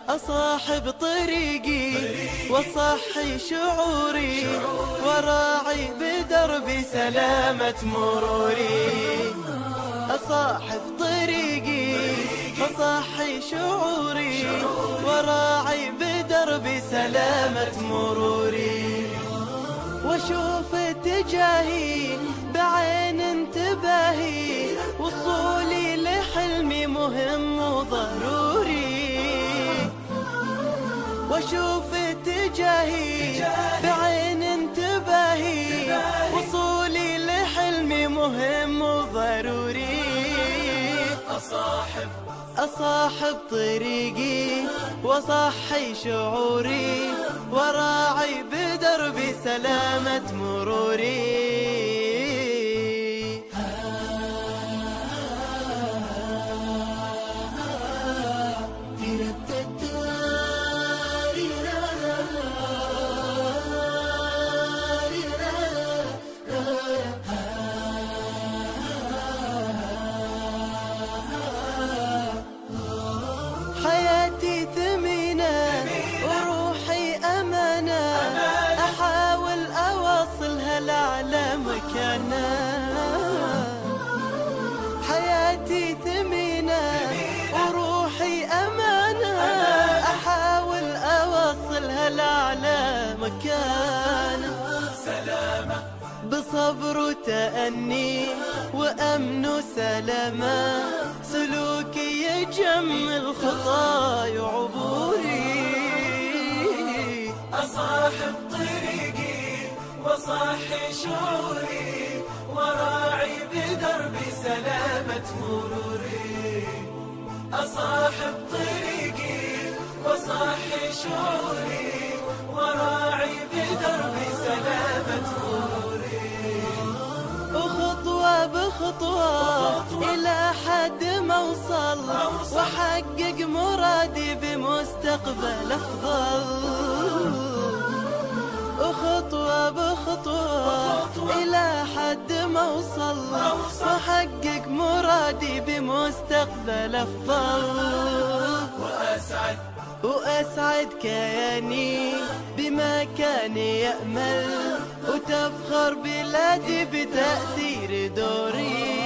أصاحب طريقي وصحي شعوري وراعي بدربي سلامة مروري. أصاحب طريقي وصحي شعوري وراعي بدربي سلامة مروري. واشوف اتجاهي بعين انتباهي وصولي لحلمي مهم وضروري. واشوف اتجاهي بعين انتباهي وصولي لحلمي مهم وضروري. أصاحب طريقي وصحي شعوري وراعي بدربي سلامة مروري. حياتي ثمينة وروحي أمانة أحاول أوصلها لأعلى مكانة. حياتي ثمينة وروحي أمانة أحاول أوصلها لأعلى مكانة. سلامة بصبر وتأني وأمن وسلامة سلوكي يجمل خطاي وعبوري. أصاحب طريقي وصحي شعوري وراعي بدربي سلامة مروري. أصاحب طريقي وصحي شعوري وراعي بدربي سلامة مروري. وخطوة بخطوة إلى حد ما أوصل وأحقق مرادي بمستقبل أفضل. وخطوة بخطوة إلى حد ما أوصل وأحقق مرادي بمستقبل أفضل. وأسعد كياني بما كان يأمل وتفخر بلادي بتأثير دوري.